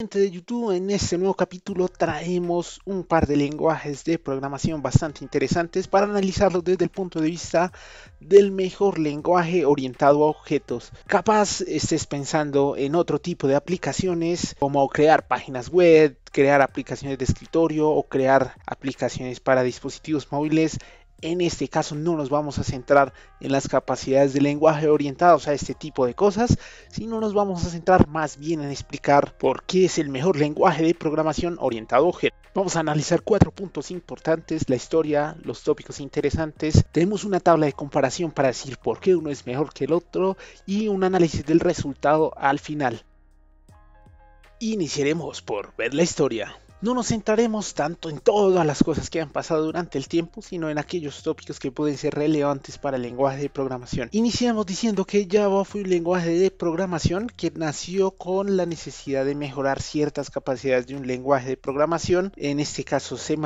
Gente de YouTube, en este nuevo capítulo traemos un par de lenguajes de programación bastante interesantes para analizarlos desde el punto de vista del mejor lenguaje orientado a objetos. Capaz estés pensando en otro tipo de aplicaciones como crear páginas web, crear aplicaciones de escritorio o crear aplicaciones para dispositivos móviles. En este caso no nos vamos a centrar en las capacidades del lenguaje orientados a este tipo de cosas, sino nos vamos a centrar más bien en explicar por qué es el mejor lenguaje de programación orientado a objetos. Vamos a analizar 4 puntos importantes: la historia, los tópicos interesantes, tenemos una tabla de comparación para decir por qué uno es mejor que el otro y un análisis del resultado al final. Iniciaremos por ver la historia. No nos centraremos tanto en todas las cosas que han pasado durante el tiempo, sino en aquellos tópicos que pueden ser relevantes para el lenguaje de programación. Iniciamos diciendo que Java fue un lenguaje de programación que nació con la necesidad de mejorar ciertas capacidades de un lenguaje de programación, en este caso C++,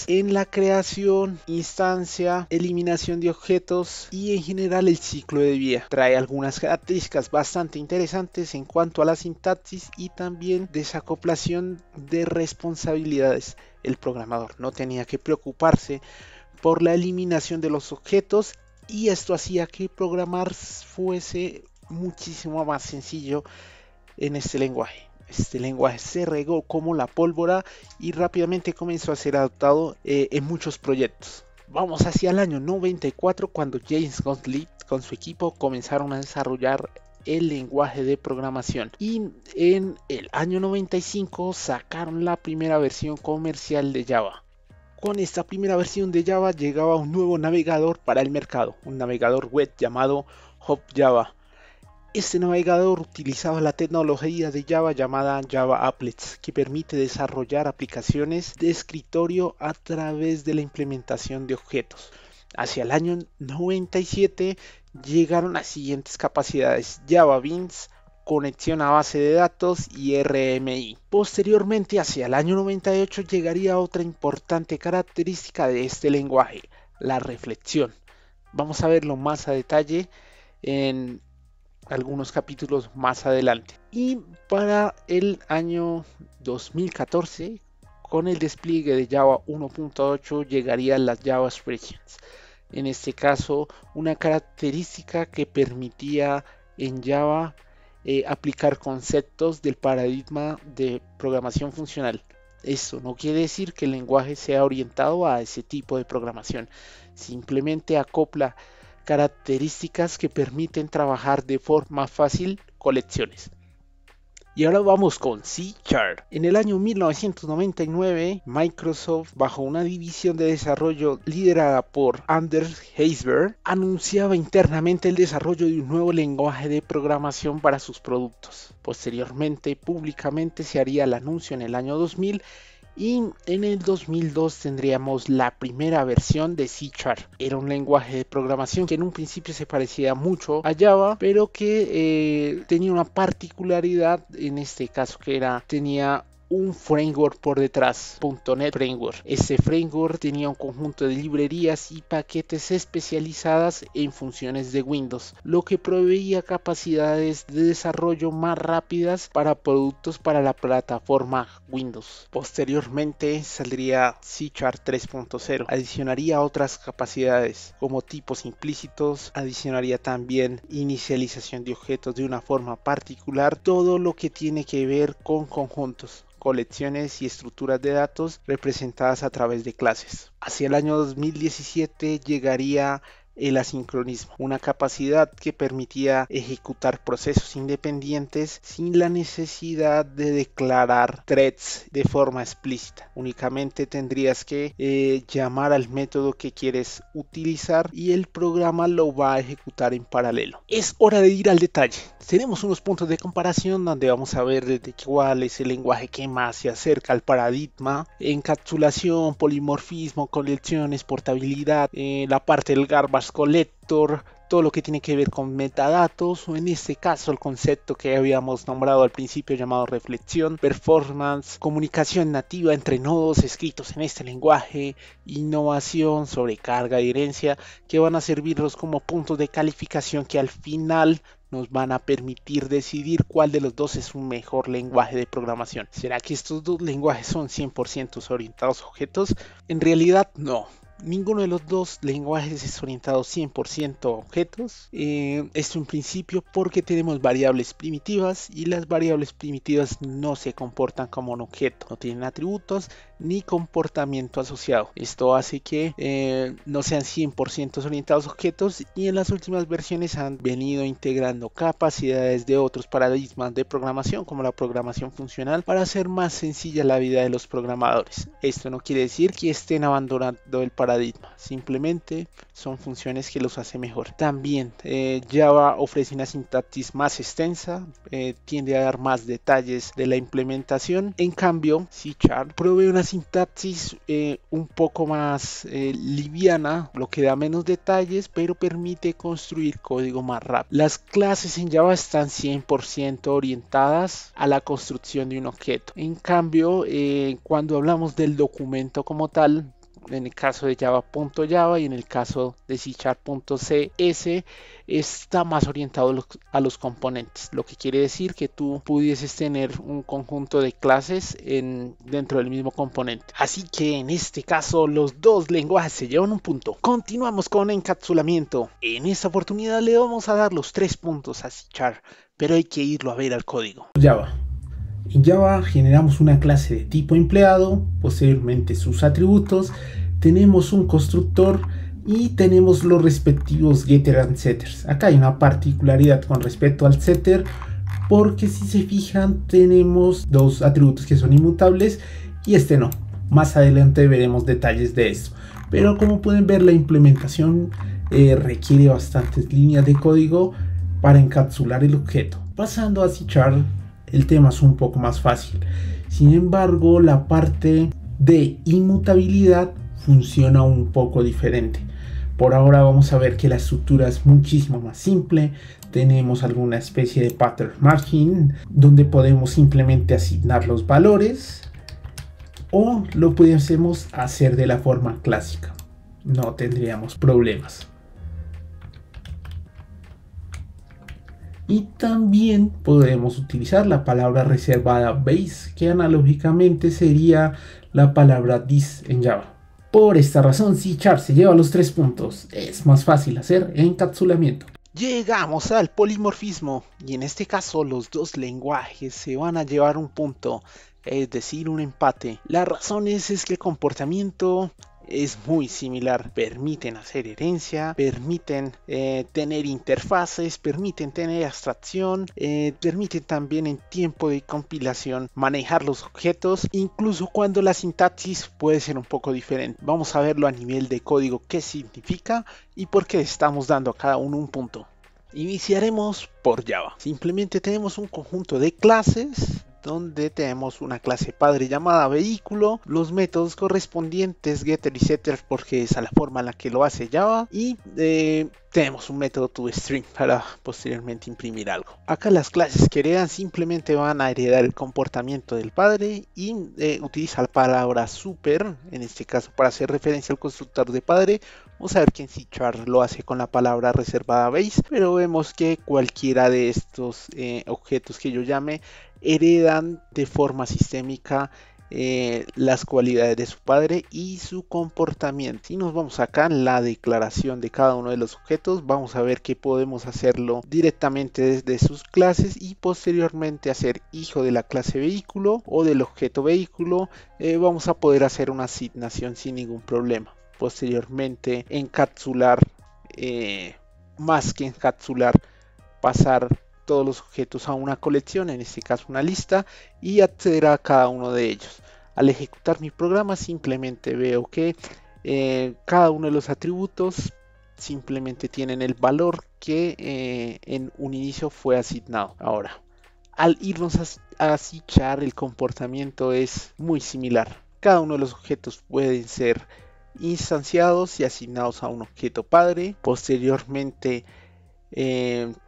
en la creación, instancia, eliminación de objetos y en general el ciclo de vida. Trae algunas características bastante interesantes en cuanto a la sintaxis y también desacoplación de responsabilidades. El programador no tenía que preocuparse por la eliminación de los objetos y esto hacía que programar fuese muchísimo más sencillo en este lenguaje. Este lenguaje se regó como la pólvora y rápidamente comenzó a ser adoptado en muchos proyectos. Vamos hacia el año 94 cuando James Gottlieb con su equipo comenzaron a desarrollar el lenguaje de programación y en el año 95 sacaron la primera versión comercial de Java. Con esta primera versión de Java llegaba un nuevo navegador para el mercado, un navegador web llamado HopJava. Este navegador utilizaba la tecnología de Java llamada Java Applets, que permite desarrollar aplicaciones de escritorio a través de la implementación de objetos. Hacia el año 97 llegaron las siguientes capacidades: Java Beans, conexión a base de datos y RMI. Posteriormente, hacia el año 98 llegaría otra importante característica de este lenguaje: la reflexión. Vamos a verlo más a detalle en algunos capítulos más adelante. Y para el año 2014, con el despliegue de Java 1.8 llegarían las Java Expressions. En este caso, una característica que permitía en Java aplicar conceptos del paradigma de programación funcional. Esto no quiere decir que el lenguaje sea orientado a ese tipo de programación, simplemente acopla características que permiten trabajar de forma fácil colecciones. Y ahora vamos con C#. En el año 1999, Microsoft, bajo una división de desarrollo liderada por Anders Hejlsberg, anunciaba internamente el desarrollo de un nuevo lenguaje de programación para sus productos. Posteriormente, públicamente se haría el anuncio en el año 2000 y en el 2002 tendríamos la primera versión de C#. Era un lenguaje de programación que en un principio se parecía mucho a Java, pero que tenía una particularidad en este caso, que tenía un framework por detrás, .NET Framework. Este framework tenía un conjunto de librerías y paquetes especializadas en funciones de Windows, lo que proveía capacidades de desarrollo más rápidas para productos para la plataforma Windows. Posteriormente saldría C# 3.0, adicionaría otras capacidades como tipos implícitos, adicionaría también inicialización de objetos de una forma particular, todo lo que tiene que ver con conjuntos, colecciones y estructuras de datos representadas a través de clases. Hacia el año 2017 llegaría el asincronismo, una capacidad que permitía ejecutar procesos independientes sin la necesidad de declarar threads de forma explícita. Únicamente tendrías que llamar al método que quieres utilizar y el programa lo va a ejecutar en paralelo. Es hora de ir al detalle. Tenemos unos puntos de comparación donde vamos a ver desde cuál es el lenguaje que más se acerca al paradigma: encapsulación, polimorfismo, colecciones, portabilidad, la parte del garbage collector, todo lo que tiene que ver con metadatos, o en este caso el concepto que habíamos nombrado al principio llamado reflexión, performance, comunicación nativa entre nodos escritos en este lenguaje, innovación, sobrecarga y herencia, que van a servirnos como puntos de calificación que al final nos van a permitir decidir cuál de los dos es un mejor lenguaje de programación. ¿Será que estos dos lenguajes son 100% orientados a objetos? En realidad no. Ninguno de los dos lenguajes es orientado 100% a objetos. Esto en principio porque tenemos variables primitivas y las variables primitivas no se comportan como un objeto. No tienen atributos ni comportamiento asociado. Esto hace que no sean 100% orientados a objetos, y en las últimas versiones han venido integrando capacidades de otros paradigmas de programación como la programación funcional para hacer más sencilla la vida de los programadores. Esto no quiere decir que estén abandonando el paradigma, simplemente son funciones que los hace mejor. También Java ofrece una sintaxis más extensa, tiende a dar más detalles de la implementación. En cambio, C# provee una sintaxis un poco más liviana, lo que da menos detalles, pero permite construir código más rápido. Las clases en Java están 100% orientadas a la construcción de un objeto. En cambio, cuando hablamos del documento como tal, en el caso de Java.java y en el caso de C#.cs, está más orientado a los componentes, lo que quiere decir que tú pudieses tener un conjunto de clases dentro del mismo componente. Así que en este caso los dos lenguajes se llevan un punto. Continuamos con encapsulamiento. En esta oportunidad le vamos a dar los 3 puntos a C#, pero hay que irlo a ver al código. Java. En Java generamos una clase de tipo empleado, posteriormente sus atributos, tenemos un constructor y tenemos los respectivos getter and setters. Acá hay una particularidad con respecto al setter, porque si se fijan tenemos dos atributos que son inmutables y este no. Más adelante veremos detalles de esto, pero como pueden ver, la implementación requiere bastantes líneas de código para encapsular el objeto. Pasando a C#, el tema es un poco más fácil. Sin embargo, la parte de inmutabilidad funciona un poco diferente. Por ahora vamos a ver que la estructura es muchísimo más simple. Tenemos alguna especie de pattern margin donde podemos simplemente asignar los valores, o lo pudiésemos hacer de la forma clásica. No tendríamos problemas. Y también podremos utilizar la palabra reservada base, que analógicamente sería la palabra this en Java. Por esta razón, C# se lleva los 3 puntos. Es más fácil hacer encapsulamiento. Llegamos al polimorfismo, y en este caso los dos lenguajes se van a llevar un punto, es decir, un empate. La razón es que el comportamiento es muy similar. Permiten hacer herencia, permiten tener interfaces, permiten tener abstracción, permiten también en tiempo de compilación manejar los objetos, incluso cuando la sintaxis puede ser un poco diferente. Vamos a verlo a nivel de código, qué significa y por qué estamos dando a cada uno un punto. Iniciaremos por Java. Simplemente tenemos un conjunto de clases donde tenemos una clase padre llamada vehículo, los métodos correspondientes getter y setter, porque es la forma en la que lo hace Java, y tenemos un método toString para posteriormente imprimir algo. Acá las clases que heredan simplemente van a heredar el comportamiento del padre y utiliza la palabra super, en este caso para hacer referencia al constructor de padre. Vamos a ver que en C# lo hace con la palabra reservada base, pero vemos que cualquiera de estos objetos que yo llame heredan de forma sistémica las cualidades de su padre y su comportamiento. Si nos vamos acá en la declaración de cada uno de los objetos, vamos a ver que podemos hacerlo directamente desde sus clases y posteriormente hacer hijo de la clase vehículo o del objeto vehículo. Vamos a poder hacer una asignación sin ningún problema. Posteriormente encapsular, más que encapsular, pasar todos los objetos a una colección, en este caso una lista, y acceder a cada uno de ellos. Al ejecutar mi programa simplemente veo que cada uno de los atributos simplemente tienen el valor que en un inicio fue asignado. Ahora, al irnos a C#, el comportamiento es muy similar. Cada uno de los objetos pueden ser instanciados y asignados a un objeto padre, posteriormente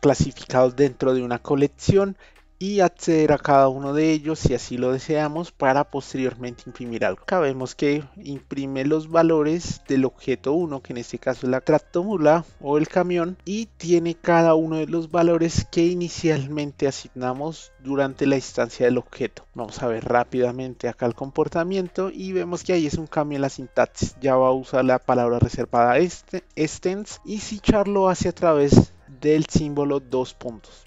clasificados dentro de una colección y acceder a cada uno de ellos si así lo deseamos para posteriormente imprimir algo. Acá vemos que imprime los valores del objeto 1, que en este caso es la tractomula o el camión, y tiene cada uno de los valores que inicialmente asignamos durante la instancia del objeto. Vamos a ver rápidamente acá el comportamiento y vemos que ahí es un cambio en la sintaxis. Java a usar la palabra reservada extends y C# lo hace a través del símbolo 2 puntos.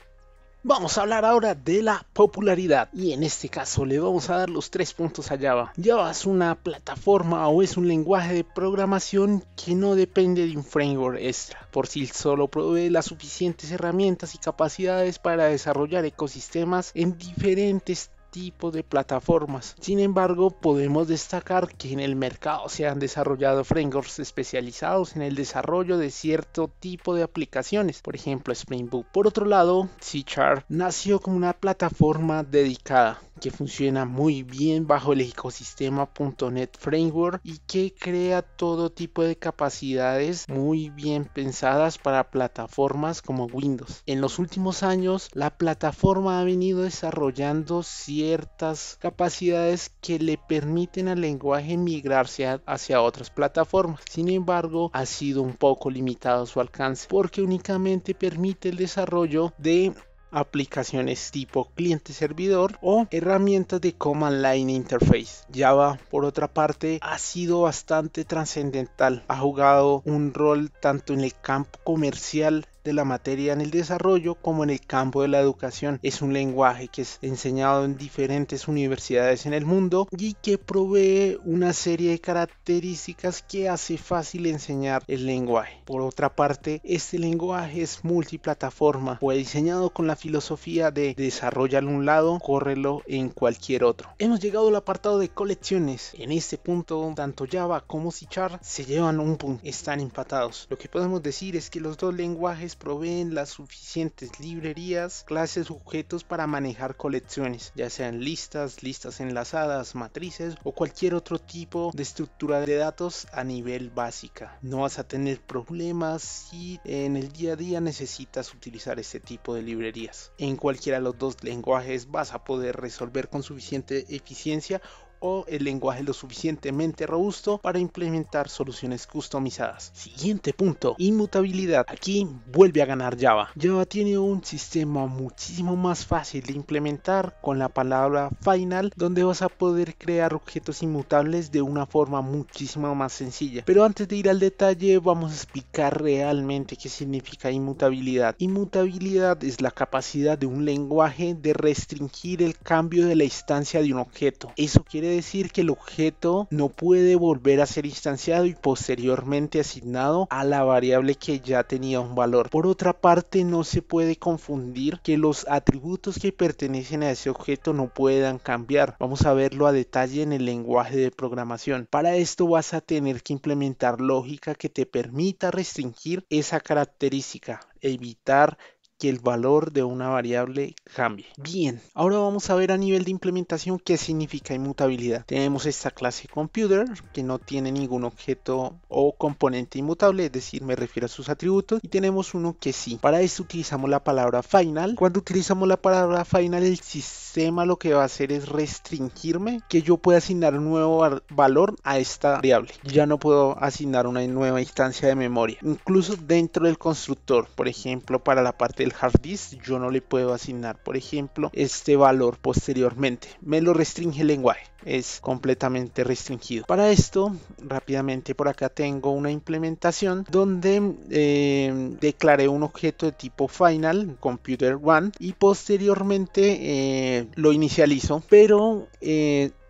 Vamos a hablar ahora de la popularidad y en este caso le vamos a dar los 3 puntos a Java. Java es una plataforma o es un lenguaje de programación que no depende de un framework extra. Por sí solo provee las suficientes herramientas y capacidades para desarrollar ecosistemas en diferentes tipo de plataformas. Sin embargo, podemos destacar que en el mercado se han desarrollado frameworks especializados en el desarrollo de cierto tipo de aplicaciones, por ejemplo Spring Boot. Por otro lado, C# nació como una plataforma dedicada que funciona muy bien bajo el ecosistema .NET Framework y que crea todo tipo de capacidades muy bien pensadas para plataformas como Windows. En los últimos años, la plataforma ha venido desarrollando ciertas capacidades que le permiten al lenguaje migrarse hacia otras plataformas. Sin embargo, ha sido un poco limitado su alcance porque únicamente permite el desarrollo de aplicaciones tipo cliente-servidor o herramientas de Command Line Interface. Java, por otra parte, ha sido bastante trascendental. Ha jugado un rol tanto en el campo comercial de la materia en el desarrollo como en el campo de la educación. Es un lenguaje que es enseñado en diferentes universidades en el mundo y que provee una serie de características que hace fácil enseñar el lenguaje. Por otra parte, este lenguaje es multiplataforma. Fue diseñado con la filosofía de desarrollalo en un lado, córrelo en cualquier otro. Hemos llegado al apartado de colecciones. En este punto, tanto Java como C# se llevan un punto, están empatados. Lo que podemos decir es que los dos lenguajes proveen las suficientes librerías, clases, objetos para manejar colecciones, ya sean listas enlazadas, matrices o cualquier otro tipo de estructura de datos a nivel básica. No vas a tener problemas si en el día a día necesitas utilizar este tipo de librerías. En cualquiera de los dos lenguajes vas a poder resolver con suficiente eficiencia o el lenguaje lo suficientemente robusto para implementar soluciones customizadas. Siguiente punto, inmutabilidad. Aquí vuelve a ganar Java. Java tiene un sistema muchísimo más fácil de implementar con la palabra final, donde vas a poder crear objetos inmutables de una forma muchísimo más sencilla. Pero antes de ir al detalle, vamos a explicar realmente qué significa inmutabilidad. Inmutabilidad es la capacidad de un lenguaje de restringir el cambio de la instancia de un objeto. Eso quiere decir que el objeto no puede volver a ser instanciado y posteriormente asignado a la variable que ya tenía un valor. Por otra parte, no se puede confundir que los atributos que pertenecen a ese objeto no puedan cambiar. Vamos a verlo a detalle en el lenguaje de programación. Para esto vas a tener que implementar lógica que te permita restringir esa característica, evitar que el valor de una variable cambie. Bien, ahora vamos a ver a nivel de implementación qué significa inmutabilidad. Tenemos esta clase computer que no tiene ningún objeto o componente inmutable, es decir, me refiero a sus atributos, y tenemos uno que sí. Para esto utilizamos la palabra final. Cuando utilizamos la palabra final, el sistema lo que va a hacer es restringirme que yo pueda asignar un nuevo valor a esta variable. Ya no puedo asignar una nueva instancia de memoria. Incluso dentro del constructor, por ejemplo, para la parte del hard disk, yo no le puedo asignar, por ejemplo, este valor posteriormente. Me lo restringe el lenguaje. Es completamente restringido. Para esto, rápidamente por acá tengo una implementación donde declaré un objeto de tipo final, computer one, y posteriormente lo inicializo, pero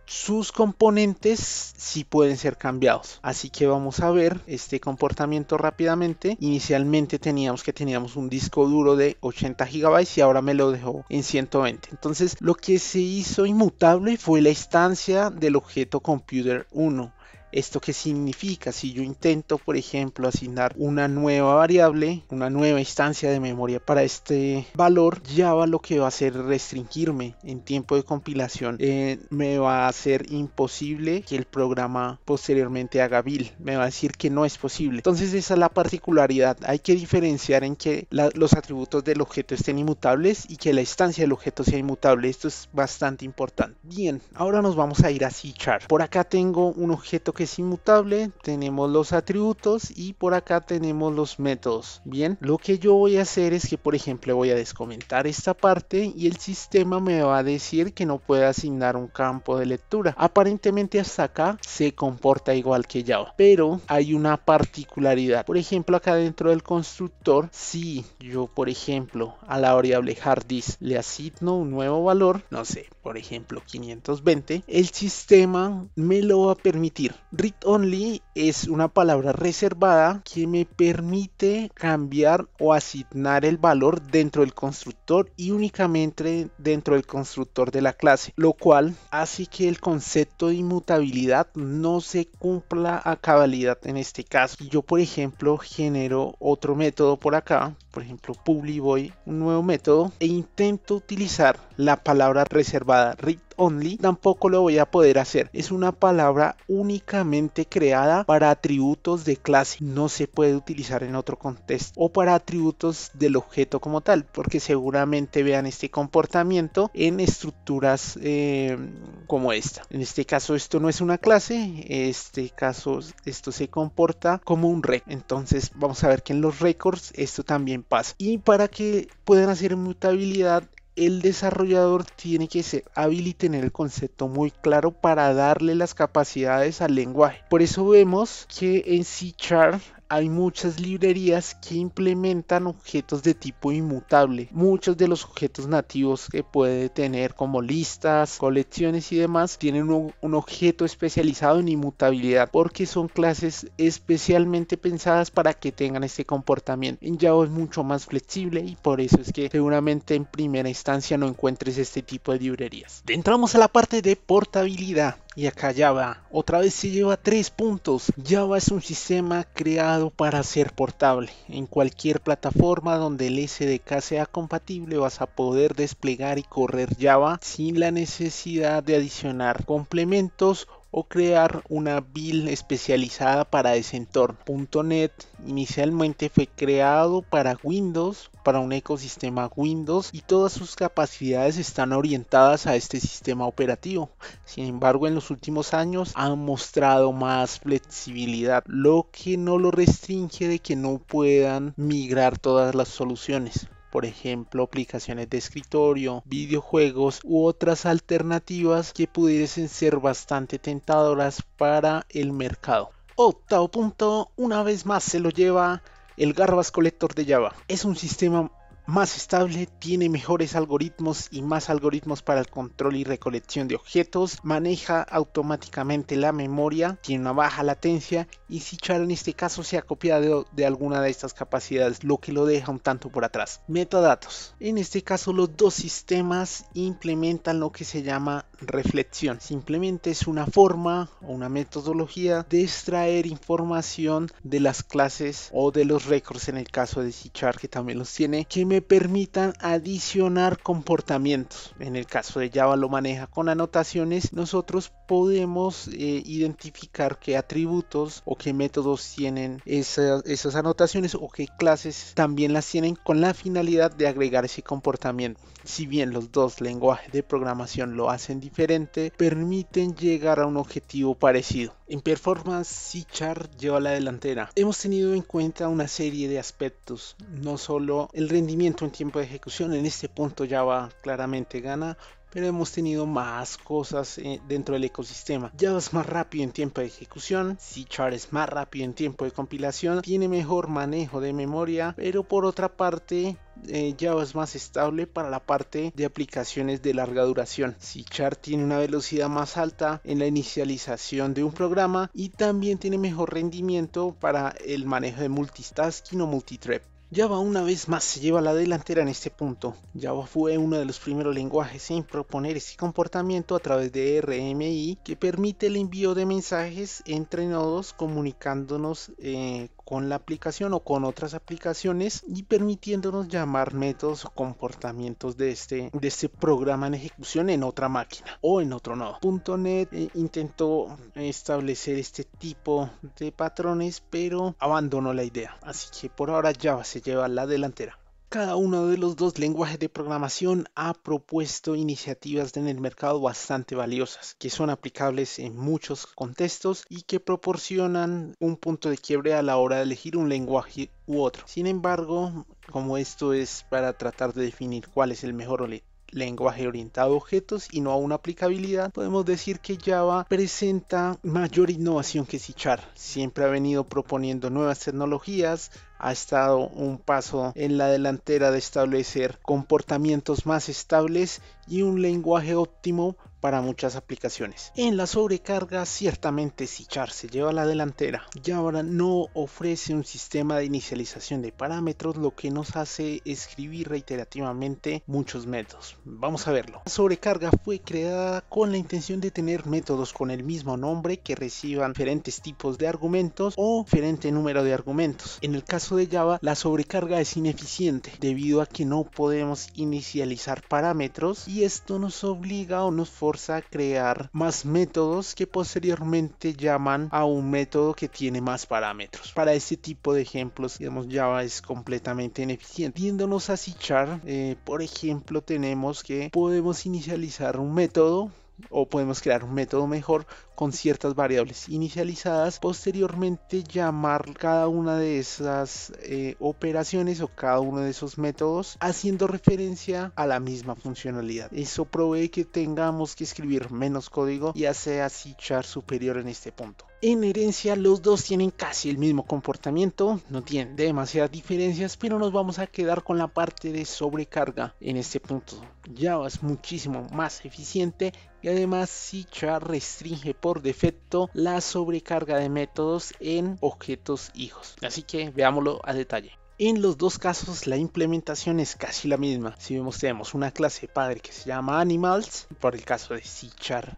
sus componentes sí pueden ser cambiados. Así que vamos a ver este comportamiento rápidamente. Inicialmente teníamos un disco duro de 80 GB y ahora me lo dejó en 120. Entonces lo que se hizo inmutable fue la instancia del objeto computer 1. ¿Esto qué significa? Si yo intento, por ejemplo, asignar una nueva variable, una nueva instancia de memoria para este valor, Java lo que va a hacer es restringirme en tiempo de compilación. Me va a hacer imposible que el programa posteriormente haga build. Me va a decir que no es posible. Entonces esa es la particularidad. Hay que diferenciar en que los atributos del objeto estén inmutables y que la instancia del objeto sea inmutable. Esto es bastante importante. Bien, ahora nos vamos a ir a C#. Por acá tengo un objeto que es inmutable, tenemos los atributos y por acá tenemos los métodos. Bien, lo que yo voy a hacer es que, por ejemplo, voy a descomentar esta parte y el sistema me va a decir que no puede asignar un campo de lectura. Aparentemente hasta acá se comporta igual que Java, pero hay una particularidad. Por ejemplo, acá dentro del constructor, si yo, por ejemplo, a la variable hardDisk le asigno un nuevo valor, no sé, por ejemplo 520, el sistema me lo va a permitir. Read only es una palabra reservada que me permite cambiar o asignar el valor dentro del constructor y únicamente dentro del constructor de la clase, lo cual hace que el concepto de inmutabilidad no se cumpla a cabalidad en este caso. Si yo, por ejemplo, genero otro método por acá, por ejemplo publivoid, un nuevo método, e intento utilizar la palabra reservada read only, tampoco lo voy a poder hacer. Es una palabra únicamente creada para atributos de clase, no se puede utilizar en otro contexto o para atributos del objeto como tal, porque seguramente vean este comportamiento en estructuras como esta. En este caso esto no es una clase, en este caso esto se comporta como un record. Entonces vamos a ver que en los records esto también pasa, y para que puedan hacer inmutabilidad el desarrollador tiene que ser hábil y tener el concepto muy claro para darle las capacidades al lenguaje. Por eso vemos que en C# hay muchas librerías que implementan objetos de tipo inmutable. Muchos de los objetos nativos que puede tener, como listas, colecciones y demás, tienen un objeto especializado en inmutabilidad porque son clases especialmente pensadas para que tengan este comportamiento. En Java es mucho más flexible y por eso es que seguramente en primera instancia no encuentres este tipo de librerías. Entramos a la parte de portabilidad. Y acá Java otra vez se lleva 3 puntos. Java es un sistema creado para ser portable. En cualquier plataforma donde el SDK sea compatible vas a poder desplegar y correr Java sin la necesidad de adicionar complementos o crear una build especializada para ese entorno. .NET inicialmente fue creado para Windows, para un ecosistema Windows, y todas sus capacidades están orientadas a este sistema operativo. Sin embargo, en los últimos años han mostrado más flexibilidad, lo que no lo restringe de que no puedan migrar todas las soluciones. Por ejemplo, aplicaciones de escritorio, videojuegos u otras alternativas que pudiesen ser bastante tentadoras para el mercado. Octavo punto, una vez más se lo lleva el Garbage Collector de Java. Es un sistema más estable, tiene mejores algoritmos y más algoritmos para el control y recolección de objetos, maneja automáticamente la memoria, tiene una baja latencia y C# en este caso se ha copiado de alguna de estas capacidades, lo que lo deja un tanto por atrás. Metadatos. En este caso los dos sistemas implementan lo que se llama reflexión. Simplemente es una forma o una metodología de extraer información de las clases o de los records, en el caso de C# que también los tiene, que me permitan adicionar comportamientos. En el caso de Java lo maneja con anotaciones. Nosotros podemos identificar qué atributos o qué métodos tienen esas anotaciones o qué clases también las tienen con la finalidad de agregar ese comportamiento. Si bien los dos lenguajes de programación lo hacen diferente, permiten llegar a un objetivo parecido. En performance, C# lleva la delantera. Hemos tenido en cuenta una serie de aspectos, no solo el rendimiento en tiempo de ejecución. En este punto Java claramente gana, pero hemos tenido más cosas dentro del ecosistema. Java es más rápido en tiempo de ejecución, C# es más rápido en tiempo de compilación, tiene mejor manejo de memoria, pero por otra parte Java es más estable para la parte de aplicaciones de larga duración. C# tiene una velocidad más alta en la inicialización de un programa y también tiene mejor rendimiento para el manejo de multitasking o multithread. Java una vez más se lleva la delantera en este punto. Java fue uno de los primeros lenguajes en proponer este comportamiento a través de RMI, que permite el envío de mensajes entre nodos comunicándonos con la aplicación o con otras aplicaciones y permitiéndonos llamar métodos o comportamientos de este programa en ejecución en otra máquina o en otro nodo. .NET intentó establecer este tipo de patrones, pero abandonó la idea, así que por ahora Java se lleva la delantera. Cada uno de los dos lenguajes de programación ha propuesto iniciativas en el mercado bastante valiosas, que son aplicables en muchos contextos y que proporcionan un punto de quiebre a la hora de elegir un lenguaje u otro. Sin embargo, como esto es para tratar de definir cuál es el mejor lenguaje orientado a objetos y no a una aplicabilidad, podemos decir que Java presenta mayor innovación que C#. Siempre ha venido proponiendo nuevas tecnologías, ha estado un paso en la delantera de establecer comportamientos más estables y un lenguaje óptimo para muchas aplicaciones. En la sobrecarga, ciertamente C# se lleva la delantera. Java no ofrece un sistema de inicialización de parámetros, lo que nos hace escribir reiterativamente muchos métodos. Vamos a verlo. La sobrecarga fue creada con la intención de tener métodos con el mismo nombre que reciban diferentes tipos de argumentos o diferente número de argumentos. En el caso de Java, la sobrecarga es ineficiente debido a que no podemos inicializar parámetros y esto nos obliga o nos forza a crear más métodos que posteriormente llaman a un método que tiene más parámetros. Para este tipo de ejemplos, digamos, Java es completamente ineficiente. Viéndonos a C#, por ejemplo, tenemos que podemos inicializar un método o podemos crear un método mejor con ciertas variables inicializadas, posteriormente llamar cada una de esas operaciones o cada uno de esos métodos haciendo referencia a la misma funcionalidad. Eso provee que tengamos que escribir menos código y hace a C# superior en este punto. En herencia los dos tienen casi el mismo comportamiento, no tienen demasiadas diferencias, pero nos vamos a quedar con la parte de sobrecarga en este punto. Java es muchísimo más eficiente y además C# restringe por defecto la sobrecarga de métodos en objetos hijos. Así que veámoslo a detalle. En los dos casos la implementación es casi la misma. Si vemos, tenemos una clase padre que se llama Animals. Por el caso de C#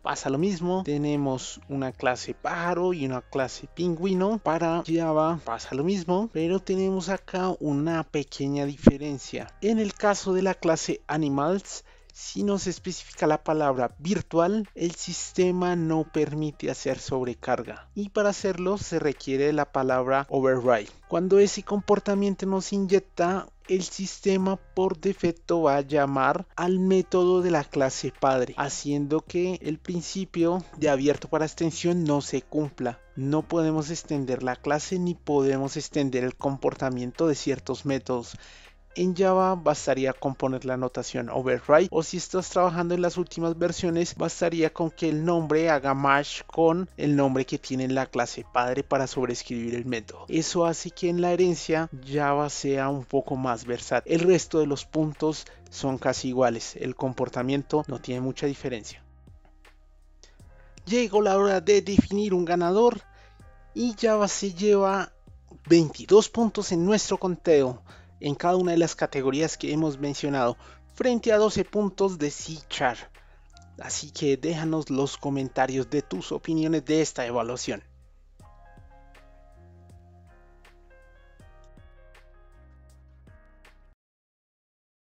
pasa lo mismo. Tenemos una clase pájaro y una clase pingüino. Para Java pasa lo mismo, pero tenemos acá una pequeña diferencia. En el caso de la clase Animals, si nos especifica la palabra virtual, el sistema no permite hacer sobrecarga y para hacerlo se requiere la palabra override. Cuando ese comportamiento nos inyecta, el sistema por defecto va a llamar al método de la clase padre, haciendo que el principio de abierto para extensión no se cumpla. No podemos extender la clase ni podemos extender el comportamiento de ciertos métodos. En Java bastaría con poner la notación override, o si estás trabajando en las últimas versiones bastaría con que el nombre haga match con el nombre que tiene la clase padre para sobreescribir el método. Eso hace que en la herencia Java sea un poco más versátil. El resto de los puntos son casi iguales, el comportamiento no tiene mucha diferencia. Llegó la hora de definir un ganador y Java se lleva 22 puntos en nuestro conteo en cada una de las categorías que hemos mencionado, frente a 12 puntos de C#. Así que déjanos los comentarios de tus opiniones de esta evaluación.